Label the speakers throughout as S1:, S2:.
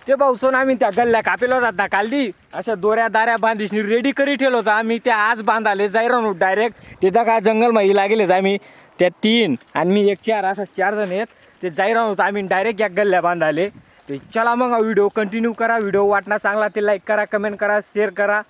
S1: ते पावसून आम्ही त्या गल्ल्या कापेल होतात ना कालदी अशा दोऱ्या दाऱ्या बांधीशनी रेडी करी ठेवलं होतं आम्ही. त्या आज बांधाले जायरानू डायरेक्ट तिथं काय जंगल माही लागेल आम्ही त्या 3 आणि मी 1 4 असं 4 जण आहेत. ते जायरान होतं आम्ही डायरेक्ट या गल्ल्या बांधाले. ते चला मग व्हिडिओ कंटिन्यू करा. व्हिडिओ वाटणार चांगला ते लाईक करा, कमेंट करा, शेअर करा.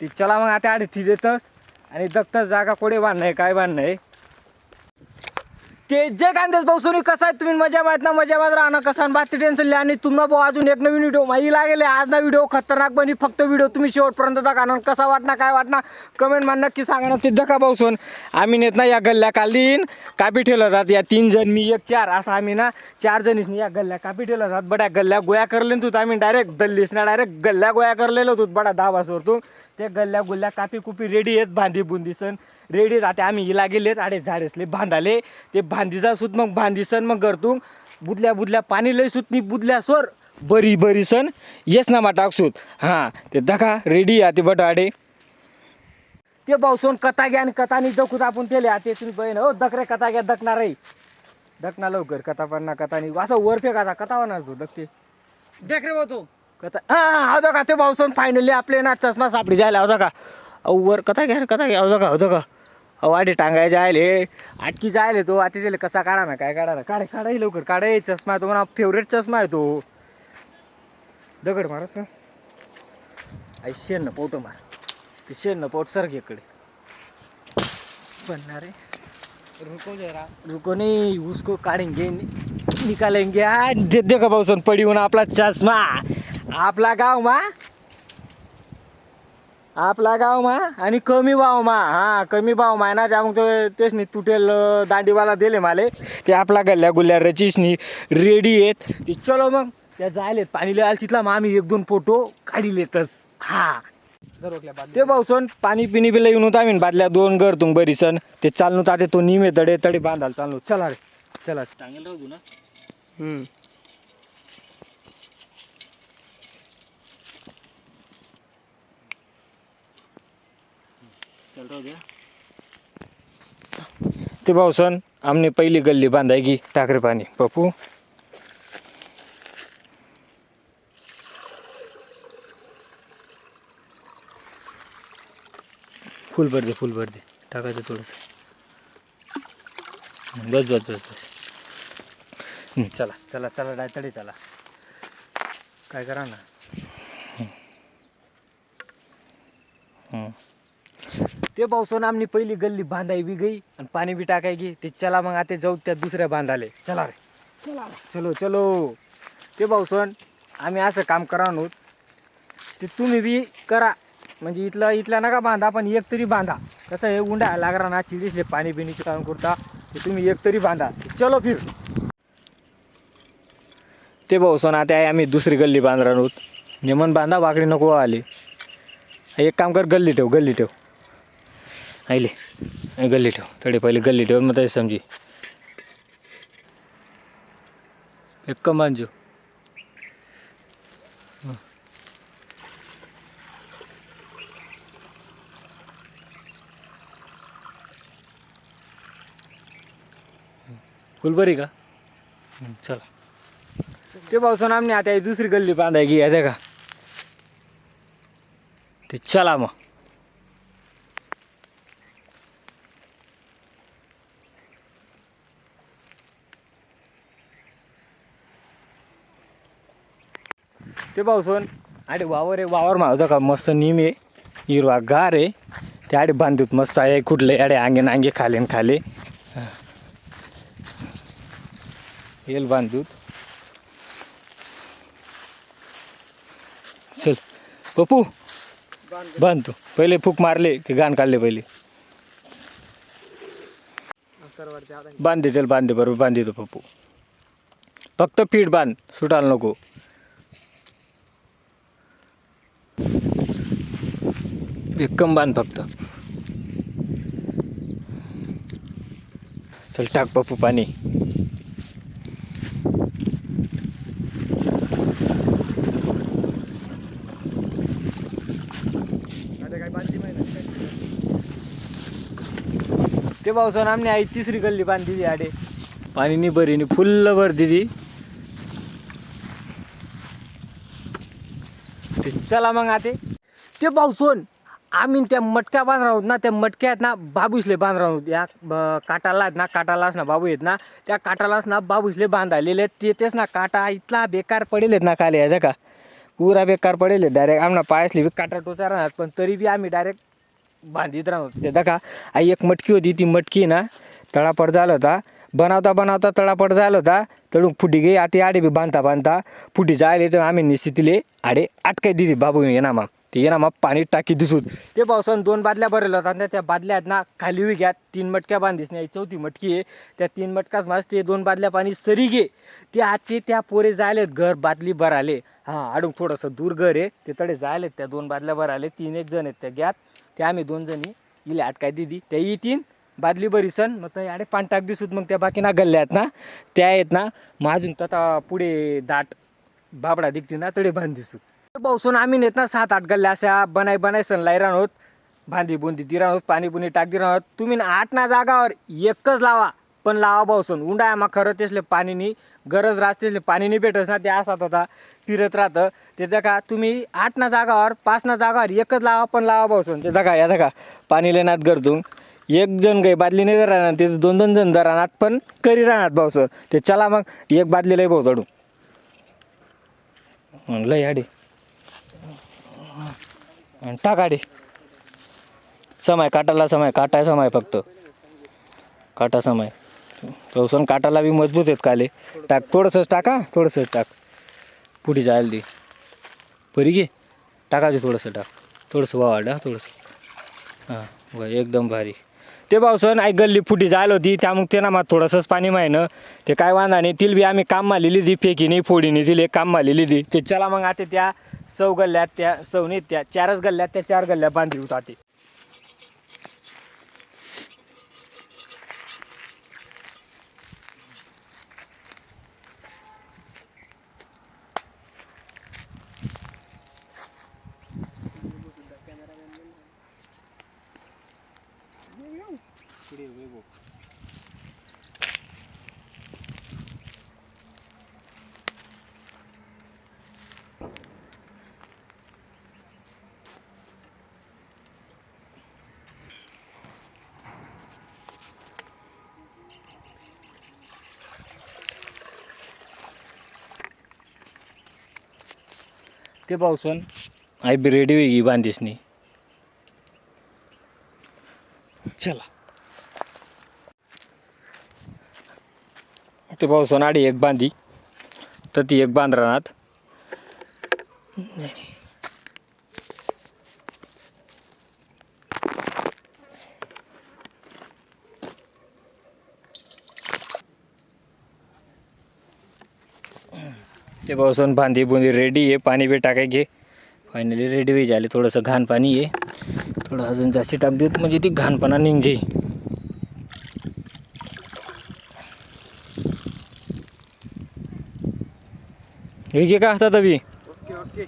S1: ते चला मग आता ठीक देतच आणि दत्तच जागा कोडे बांधणं आहे काय बांधणं आहे ते जे कांदेच पावसून कसं आहे तुम्ही मजा माहित ना मजा मात राहणं कसं बाकी टेन्शन आणि तुम्हाला भाऊ अजून एक नवीन व्हिडिओ माही लागेल. आज ना व्हिडिओ खतरनाक बनी. फक्त व्हिडिओ तुम्ही शेवटपर्यंत दाखवा. कसा वाटणार काय वाटणार कमेंट मान नक्की सांगा ना. ते दखा पावसून आम्ही नेत ना या गल्ल्या कालीन कापी ठेवलं जात. या 3 जण मी 1 4 असं आम्ही ना 4 जणीच या गल्ल्या कापी ठेवलं जात. बड्या गल्ल्या गोया करले तू आम्ही डायरेक्ट दल्लीस ना डायरेक्ट गल्ल्या गोया करलेलो होतो बडा 10 वाजवर तू. ते गल्ल्या गुल्ल्या कापी कुपी रेडी आहेत. बांधी बुंदी सण रेडी राहते. आम्ही हिला गेलेत आडे झाडेसले बांधाले. ते बांधीचा सुत मग बांधीसन मग करतून बुदल्या बुदल्या पाणी लय सुतनी बुदल्या सोर बरी बरी सण येस ना मा टाकसूत. हां ते दखा रेडी आहे ते बटाडे ते पावसून कथा घ्या आणि कथानी दखूत आपण तेले ते तुम्ही बहीण हो दखरे कथा घ्या दखणार आहे. दखना लवकर कथा पण ना कथानी असं वर फेका कथा होणार तू दखते देख रे होतो कथा. हां होतं का ते पावसून फायनली आपले ना चष्मा सापडी जायला होता का वर कथा घ्या कथा घ्या होतं का वाटे टांगाय जायले आटकी जायले तो आता त्याला कसा काढा ना काय काढा ना काढाय लवकर काढाय चष्मा आहे तो म्हणा फेवरेट चष्मा आहे तो. दगड मार सर आई शेण पोट मार ते शेण पोट सरखेकडे बनणार है. रुको नहीं उसको काढेंगे निकालेंगे. दे का पावसन पडी होऊन आपला चष्मा आपला गाव मा आणि कमी भाव मा. हां कमी भाव मा ना त्या मग तेच नाही तुटेल दांडीवाला दिले माले ते आपला गल्ल्या गुल्ल्या रचीसनी रेडी आहेत. ते चलो मग त्या जायलेत पाणी लिहाल तिथला मग आम्ही 1-2 फोटो काढिलेतच. हां ते पावसून पाणी पिणी बी येऊन होता आम्ही बादल्या 2 घर तुंग बरी सण ते चालू ताते तो निमे तडे बांधाल चालू. चला रे चला टांगेल राहू ना. चल राहू द्या. ते पावसन आमने पहिली गल्ली बांधायची टाकरे पाणी पप्पू फुल भर दे टाकायचं थोडंसं बस. चला डायतडी चला काय करा ना. ते पावसून आमनी पहिली गल्ली बांधाय बी गई आणि पाणी बी टाकाय गी. ते चला मग आता जाऊ त्या दुसऱ्या बांधाले. चला रे चलो. ते पावसून आम्ही असं काम करा नव्हत ते तुम्ही बी करा म्हणजे इथला नका बांधा पण एक तरी बांधा. कसं हे उंडा लागला ना चिडीसले पाणी बिणीचे काम करता ते तुम्ही एक तरी बांधा. चलो फिर ते पावसून आता आम्ही दुसरी गल्ली बांधणार आहोत. नेमन बांधा वाकडी नको आली. एक काम कर गल्ली ठेव आईले गल्ली ठेव तडे पहिले गल्ली ठेव मग तरी समजी एक कम बांधजो. फुलबरी का चला. ते पावसून आम्ही आता दुसरी गल्ली बांधायची आहे का ते चला मग. ते पावसून आडे वावर मा होतं का मस्त निम आहे हिरवा गार आहे. ते आडे बांधूत मस्त आहे कुठले आडे आंगे खाले येल बांधूत. चल पप्पू बांध तू पहिले फूक मारले ते गाण काढले पहिले बांधे चल बांधे बरोबर बांधे तो पप्पू फक्त पीठ बांध सुटायला नको. एकदम बांध फक्त. चल टाक पप्पू पाणी. ते पावसानं आमने आई तिसरी गल्ली बांधली आडे पाणी नि बरी नि फुल्ल भर दिली. चला मग आते ते भाऊसोन आम्ही त्या मटक्या बांधणार आहोत ना, त्या मटक्यात ना बाबूसले बांधणार आहोत. या काटाला आहेत ना, काटालाच ना बाबू आहेत ना, त्या काटालाच ना बाबूसले बांधालेले आहेत. तेच ना काटा इतला बेकार पडेल आहेत ना खाली आहे का, पुरा बेकार पडेल आहे डायरेक्ट. आम्हाला पायासली बी काटा टोचा राहणार, पण तरी बी आम्ही डायरेक्ट बांधित राहतो. ते का आई एक मटकी होती, ती मटकी ना तळापड झाला होता. बनवता बनवता तळापड झाला होता, तळून फुटी गई. आता आडे बी बांधता बांधता फुटी जायले, तर आम्ही निश्चितले आडे अटकाय दिली. बाबू येणार मग ते येणार मग पाणी टाकी दिसून ते पावसानं 2 बादल्या भरलेल्या होतात. त्या बादल्या आहेत ना खाली वी घ्या, 3 मटक्या बांधीस नाही, 4थी मटकी आहे. त्या 3 मटकाच मास ते 2 बादल्या पाणी सरी गे. ते आजचे त्या पोरे जायलेत घर बादली भराले. हां आडून थोडंसं दूर घर आहे, ते तडे जायलेत. त्या 2 बादल्या भराले, 3 एक जण आहेत त्या घ्यात. ते आम्ही 2 जणी इले अटकाय दिली. त्या येतीन बादली बरी सण मग त्या आडे पाणी टाक दिसूत. मग त्या बाकी ना गल्ल्या आहेत ना, त्या आहेत ना मग अजून तथा पुढे दाट बाबडा दिखते ना तडे बांध दिसूत. पावसून आम्ही नेत ना 7-8 गल्ल्या अशा बनाय सण लाई राहत, भांदी बुंदी ती राहत, पाणी पुणी टाकती राहत. तुम्ही 8 ना जागावर एकच लावा, पण लावा पावसून उंडा मग खरं तेसले पाणीनी गरज राहते, पाणी नाही भेटत ना, ते असाच होता फिरत राहतं. ते का तुम्ही 8 ना जागावर 5 ना जागावर एकच लावा, पण लावा पावसून. ते का या का पाणी लेण्यात गरतून एक जण काही बादली नाही राहणार, ते 2-2 जण राहणार, पण करी राहणार पावसून. ते चला मग एक बादली लई भाऊ लई आडी टाकाडी समय काटाला, समय काटा समय फक्त काटा समय पावसून काटाला बी मजबूत आहेत काले. टाक थोडंसंच टाका, थोडंसंच टाक पुढे जायला दे परी घे टाकायचे. थोडंसं टाक, थोडंसं वाढा थोडंसं. हां व एकदम भारी. ते पावसून आई गल्ली फुटी जायला होती, त्यामुळे ते ना मग थोडंसंच पाणी माहिनं ते काय वांधा नाही. तिल बी आम्ही काम मारलेली दी, फेकी नाही फोडी नाही दिली, काम मारलेली दी. ते चला मग आता त्या सौ गल्ल्यात, त्या सौ नाही त्या 4च गल्ल्यात, त्या 4 गल्ल्या बांधली होत आते. ते पावसून आई बी रेडी होई बांधीसनी. चला ते पावसून आडी एक बांधी, तर ती एक बांध राहणार. ते पावसून बांधी बुंदी रेडी आहे, पाणी बी टाकाय घे. फायनली रेडी होई झाले. थोडंसं घाण पाणी आहे, थोडं अजून जास्त टाक देत म्हणजे ती घाणपणा निघजे. हे का असतात अभि. ओके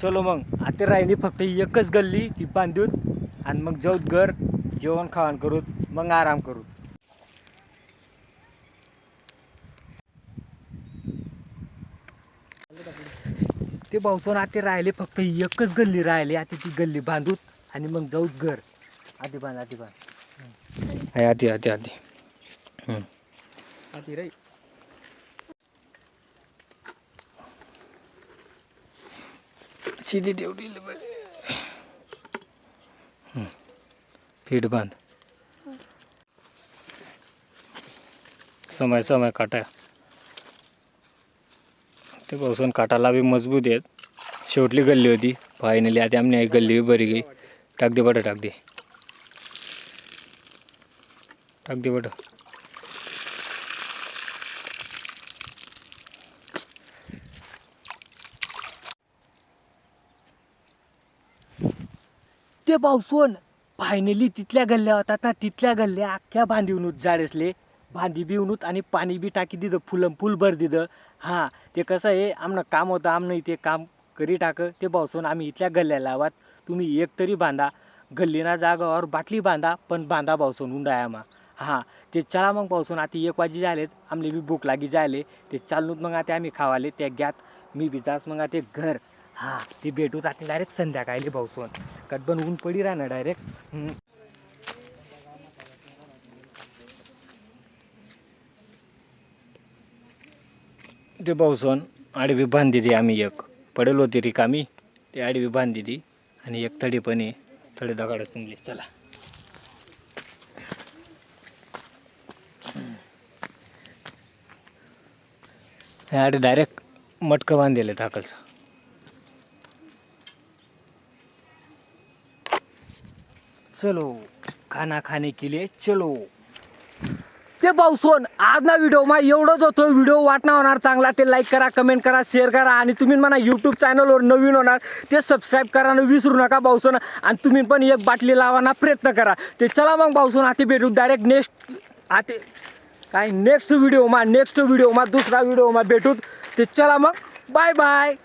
S1: चलो मग आता राहिली फक्त एकच गल्ली, ती बांधूत आणि मग जाऊत घर जेवण खावण करूत, मग आराम करूत. ते पावसून आता राहिले फक्त एकच गल्ली राहिली. आता ती गल्ली बांधूत आणि मग जाऊत घर. आधी बांध आधी बांध आधी आधी आधी आधी राही. शिदी तेवढी फीट बांध. समय समय काटा ते पावसून काटाला बी मजबूत आहेत. शेवटली गल्ली होती फायनली. आता आमने एक गल्ली बी बरी गई. टाक दे बटा, टाक दे टाक दे बटा. ते पावसून फायनली तिथल्या गल्ल्या होतात ना, तिथल्या गल्ल्या अख्ख्या बांधीवनूत जाडेसले बांधी बिवनूत आणि पाणी बी टाकी दिलं, फुल भर दिलं. हां ते कसं आहे, आमनं काम होतं, आमनं इथे काम करी टाक. ते पावसून आम्ही इथल्या गल्ल्या लावात. तुम्ही एक तरी बांधा, गल्लीना जागावर बाटली बांधा, पण बांधा पावसून उंडाया मा. हां ते चला मग पावसून आता 1 वाजी झालेत, आमले बी भूक लागी जायले. ते चालूत मग आता आम्ही खावाले त्या गॅत मी बी जास मग आता घर. हा ती भेटूच आता डायरेक्ट संध्याकाळी भाऊसोन कटबन ऊन पडी राहणार डायरेक्ट. ते भाऊसोन आडवी बांधली ती आम्ही एक पडेल होती रिकामी ती आडवी बांधली ती आणि एक तडी पण आहे थोडे दगडच तुंबले. चला आडे डायरेक्ट मटकं बांधलेलं धाकलचं. चलो खाना खाने के लिए चलो. ते भाऊसोन आज ना व्हिडिओ मा एवढंच होतं. व्हिडिओ वाटणं होणार चांगला ते लाईक करा, कमेंट करा, शेअर करा आणि तुम्ही म्हणा यूट्यूब चॅनलवर नवीन होणार ते सबस्क्राईब करायला विसरू नका भाऊसोन. आणि तुम्ही पण एक बाटली लावाना प्रयत्न करा. ते चला मग भाऊसोन आता भेटू डायरेक्ट नेक्स्ट व्हिडिओ मा दुसरा व्हिडिओ मा भेटू. ते चला मग बाय बाय.